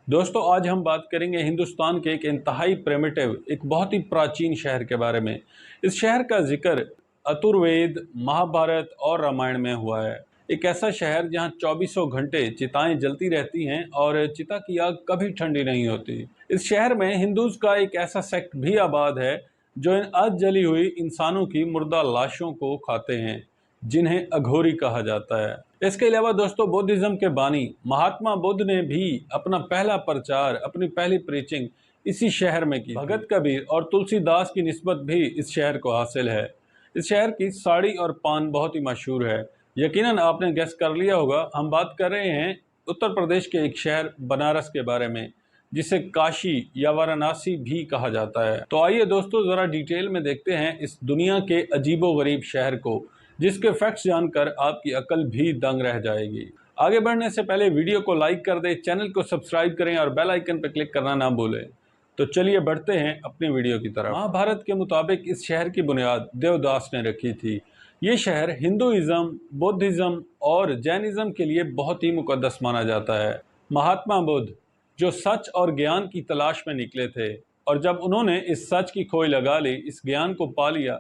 दोस्तों आज हम बात करेंगे हिंदुस्तान के एक इंतहाई प्रिमिटिव, एक बहुत ही प्राचीन शहर के बारे में। इस शहर का जिक्र अथर्ववेद, महाभारत और रामायण में हुआ है। एक ऐसा शहर जहां चौबीसों घंटे चिताएं जलती रहती हैं और चिता की आग कभी ठंडी नहीं होती। इस शहर में हिंदूज का एक ऐसा सेक्ट भी आबाद है जो इन अध जली हुई इंसानों की मुर्दा लाशों को खाते हैं, जिन्हें अघोरी कहा जाता है। इसके अलावा दोस्तों बुद्धिज्म के बानी महात्मा बुद्ध ने भी अपना पहला प्रचार, अपनी पहली प्रीचिंग इसी शहर में की। भगत कबीर और तुलसीदास की निस्बत भी इस शहर को हासिल है। इस शहर की साड़ी और पान बहुत ही मशहूर है। यकीनन आपने गेस कर लिया होगा, हम बात कर रहे हैं उत्तर प्रदेश के एक शहर बनारस के बारे में, जिसे काशी या वाराणसी भी कहा जाता है। तो आइए दोस्तों जरा डिटेल में देखते हैं इस दुनिया के अजीबोगरीब शहर को, जिसके फैक्ट्स जानकर आपकी अकल भी दंग रह जाएगी। आगे बढ़ने से पहले वीडियो को लाइक कर दें, चैनल को सब्सक्राइब करें और बेल आइकन पर क्लिक करना ना भूलें। तो चलिए बढ़ते हैं अपनी वीडियो की तरफ। महाभारत के मुताबिक इस शहर की बुनियाद देवदास ने रखी थी। ये शहर हिंदुइज्म, बुद्धिज्म और जैनिज्म के लिए बहुत ही मुकद्दस माना जाता है। महात्मा बुद्ध जो सच और ज्ञान की तलाश में निकले थे, और जब उन्होंने इस सच की खोई लगा ली, इस ज्ञान को पा लिया,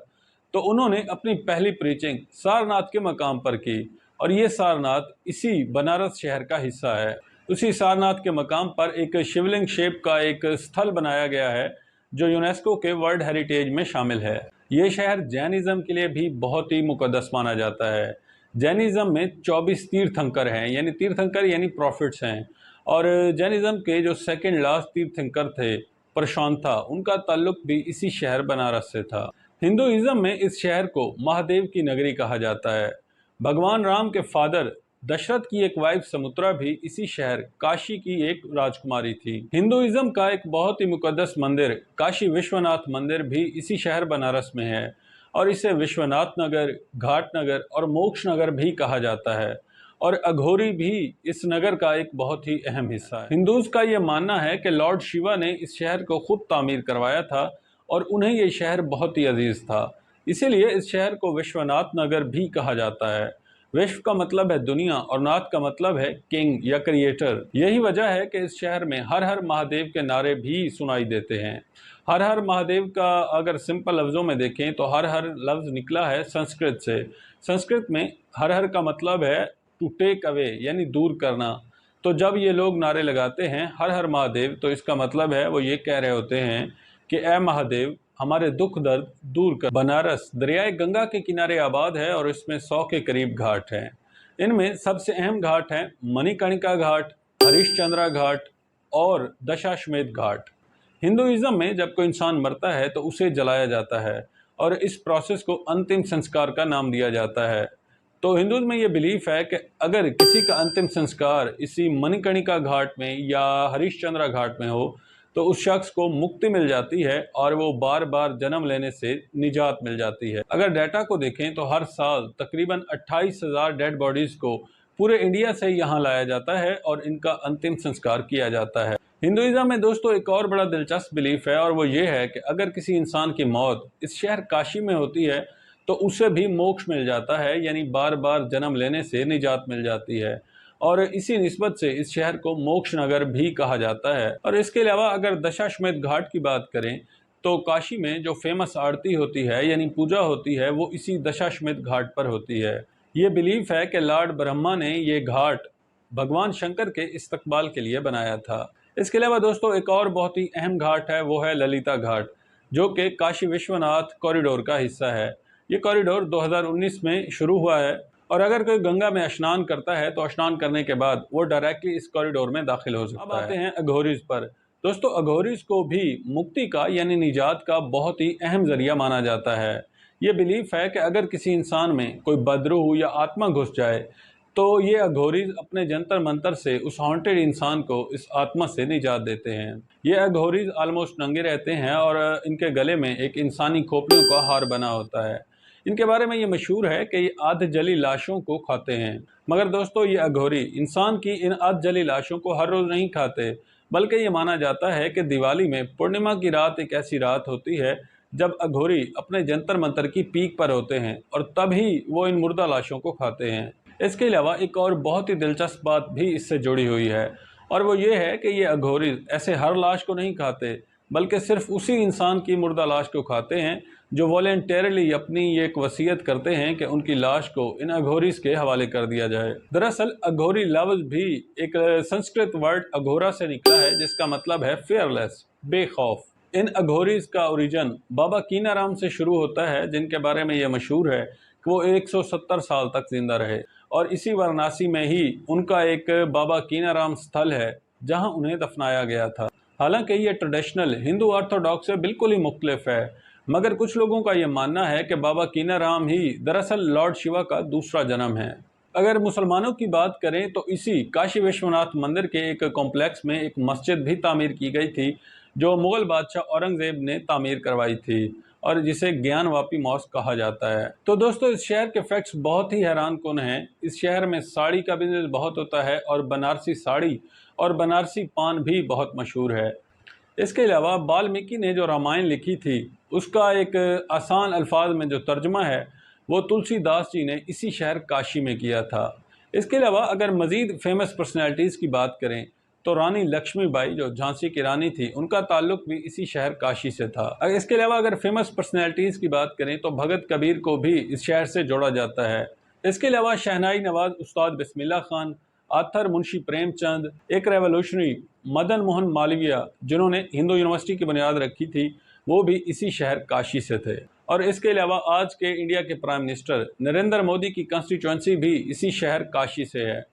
तो उन्होंने अपनी पहली प्रीचिंग सारनाथ के मकाम पर की। और ये सारनाथ इसी बनारस शहर का हिस्सा है। उसी सारनाथ के मकाम पर एक शिवलिंग शेप का एक स्थल बनाया गया है जो यूनेस्को के वर्ल्ड हेरिटेज में शामिल है। ये शहर जैनिज्म के लिए भी बहुत ही मुकद्दस माना जाता है। जैनिज्म में 24 तीर्थंकर हैं, यानी तीर्थंकर यानी प्रॉफिट्स हैं। और जैनिज्म के जो सेकंड लास्ट तीर्थंकर थे प्रशांता, उनका ताल्लुक भी इसी शहर बनारस से था। हिंदुइज्म में इस शहर को महादेव की नगरी कहा जाता है। भगवान राम के फादर दशरथ की एक वाइफ समुद्रा भी इसी शहर काशी की एक राजकुमारी थी। हिंदुइज्म का एक बहुत ही मुकद्दस मंदिर काशी विश्वनाथ मंदिर भी इसी शहर बनारस में है, और इसे विश्वनाथ नगर, घाट नगर और मोक्ष नगर भी कहा जाता है। और अघोरी भी इस नगर का एक बहुत ही अहम हिस्सा है। हिंदूज का यह मानना है कि लॉर्ड शिवा ने इस शहर को खुद तामीर करवाया था और उन्हें यह शहर बहुत ही अजीज था। इसीलिए इस शहर को विश्वनाथ नगर भी कहा जाता है। विश्व का मतलब है दुनिया और नाथ का मतलब है किंग या क्रिएटर। यही वजह है कि इस शहर में हर हर महादेव के नारे भी सुनाई देते हैं। हर हर महादेव का अगर सिंपल लफ्ज़ों में देखें तो हर हर लफ्ज़ निकला है संस्कृत से। संस्कृत में हर हर का मतलब है टू टेक अवे, यानी दूर करना। तो जब ये लोग नारे लगाते हैं हर हर महादेव, तो इसका मतलब है वो ये कह रहे होते हैं कि ए महादेव हमारे दुख दर्द दूर कर। बनारस दरियाए गंगा के किनारे आबाद है और इसमें 100 के करीब घाट हैं। इनमें सबसे अहम घाट हैं मणिकर्णिका घाट, हरिश्चंद्रा घाट और दशाश्वमेध घाट। हिंदुइज्म में जब कोई इंसान मरता है तो उसे जलाया जाता है और इस प्रोसेस को अंतिम संस्कार का नाम दिया जाता है। तो हिंदुज़ में ये बिलीफ है कि अगर किसी का अंतिम संस्कार इसी मणिकर्णिका घाट में या हरिश्चंद्रा घाट में हो तो उस शख्स को मुक्ति मिल जाती है और वो बार बार जन्म लेने से निजात मिल जाती है। अगर डाटा को देखें तो हर साल तकरीबन 28,000 डेड बॉडीज़ को पूरे इंडिया से यहाँ लाया जाता है और इनका अंतिम संस्कार किया जाता है। हिंदुइज्म में दोस्तों एक और बड़ा दिलचस्प बिलीफ है, और वो ये है कि अगर किसी इंसान की मौत इस शहर काशी में होती है तो उसे भी मोक्ष मिल जाता है, यानी बार बार जन्म लेने से निजात मिल जाती है। और इसी निस्बत से इस शहर को मोक्ष नगर भी कहा जाता है। और इसके अलावा अगर दशाश्वमेध घाट की बात करें तो काशी में जो फेमस आरती होती है यानी पूजा होती है वो इसी दशाश्वमेध घाट पर होती है। ये बिलीफ है कि लॉर्ड ब्रह्मा ने ये घाट भगवान शंकर के इस्तकबाल के लिए बनाया था। इसके अलावा दोस्तों एक और बहुत ही अहम घाट है, वो है ललिता घाट, जो कि काशी विश्वनाथ कॉरिडोर का हिस्सा है। ये कॉरिडोर 2019 में शुरू हुआ है, और अगर कोई गंगा में स्नान करता है तो स्नान करने के बाद वो डायरेक्टली इस कॉरिडोर में दाखिल हो सकता है। अब आते हैं अघोरीज पर। दोस्तों अघोरीज को भी मुक्ति का यानी निजात का बहुत ही अहम जरिया माना जाता है। ये बिलीफ है कि अगर किसी इंसान में कोई बदरूह या आत्मा घुस जाए तो ये अघोरीज अपने जंतर मंतर से उस हॉन्टेड इंसान को इस आत्मा से निजात देते हैं। ये अघोरीज ऑलमोस्ट नंगे रहते हैं और इनके गले में एक इंसानी खोपड़ियों का हार बना होता है। इनके बारे में ये मशहूर है कि ये आध जली लाशों को खाते हैं। मगर दोस्तों ये अघोरी इंसान की इन आध जली लाशों को हर रोज़ नहीं खाते, बल्कि ये माना जाता है कि दिवाली में पूर्णिमा की रात एक ऐसी रात होती है जब अघोरी अपने जंतर मंतर की पीक पर होते हैं और तभी वो इन मुर्दा लाशों को खाते हैं। इसके अलावा एक और बहुत ही दिलचस्प बात भी इससे जुड़ी हुई है, और वो ये है कि ये अघोरी ऐसे हर लाश को नहीं खाते, बल्कि सिर्फ उसी इंसान की मुर्दा लाश को खाते हैं जो वॉलेंटरली अपनी ये एक वसीयत करते हैं कि उनकी लाश को इन अघोरीज के हवाले कर दिया जाए। दरअसल अघोरी लफ्ज भी एक संस्कृत वर्ड अघोरा से निकला है, जिसका मतलब है फेयरलेस, बेखौफ। इन अघोरीज का ओरिजिन बाबा कीनाराम से शुरू होता है, जिनके बारे में यह मशहूर है कि वो 170 साल तक जिंदा रहे और इसी वाराणसी में ही उनका एक बाबा कीनाराम स्थल है जहां उन्हें दफनाया गया था। हालांकि ये ट्रेडिशनल हिंदू ऑर्थोडॉक्स से बिल्कुल ही मुख्तलिफ है, मगर कुछ लोगों का यह मानना है कि बाबा कीनाराम ही दरअसल लॉर्ड शिवा का दूसरा जन्म है। अगर मुसलमानों की बात करें तो इसी काशी विश्वनाथ मंदिर के एक कॉम्प्लेक्स में एक मस्जिद भी तामीर की गई थी, जो मुगल बादशाह औरंगजेब ने तामीर करवाई थी और जिसे ज्ञानवापी मॉस्क कहा जाता है। तो दोस्तों, इस शहर के फैक्ट्स बहुत ही हैरान कुन हैं। इस शहर में साड़ी का बिजनेस बहुत होता है और बनारसी साड़ी और बनारसी पान भी बहुत मशहूर है। इसके अलावा वाल्मीकि ने जो रामायण लिखी थी उसका एक आसान अल्फाज में जो तर्जमा है वो तुलसीदास जी ने इसी शहर काशी में किया था। इसके अलावा अगर मज़ीद फेमस पर्सनैलिटीज़ की बात करें तो रानी लक्ष्मीबाई जो झांसी की रानी थी, उनका ताल्लुक भी इसी शहर काशी से था। इसके अलावा अगर फेमस पर्सनैलिटीज़ की बात करें तो भगत कबीर को भी इस शहर से जोड़ा जाता है। इसके अलावा शहनाई नवाज उस्ताद बिस्मिल्लाह खान, आथर मुंशी प्रेमचंद, एक रेवोल्यूशनरी मदन मोहन मालवीय जिन्होंने हिंदू यूनिवर्सिटी की बुनियाद रखी थी, वो भी इसी शहर काशी से थे। और इसके अलावा आज के इंडिया के प्राइम मिनिस्टर नरेंद्र मोदी की कंस्टिट्यूंसी भी इसी शहर काशी से है।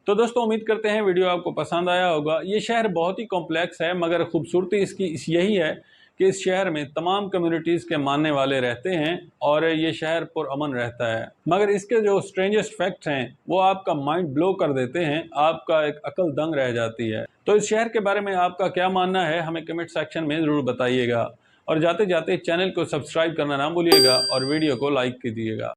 तो दोस्तों, उम्मीद करते हैं वीडियो आपको पसंद आया होगा। ये शहर बहुत ही कॉम्प्लेक्स है, मगर खूबसूरती इसकी यही है कि इस शहर में तमाम कम्युनिटीज़ के मानने वाले रहते हैं और ये शहर पुरअमन रहता है। मगर इसके जो स्ट्रेंजेस्ट फैक्ट्स हैं वो आपका माइंड ब्लो कर देते हैं, आपका एक अकल दंग रह जाती है। तो इस शहर के बारे में आपका क्या मानना है, हमें कमेंट सेक्शन में ज़रूर बताइएगा और जाते जाते चैनल को सब्सक्राइब करना ना भूलिएगा और वीडियो को लाइक कीजिएगा।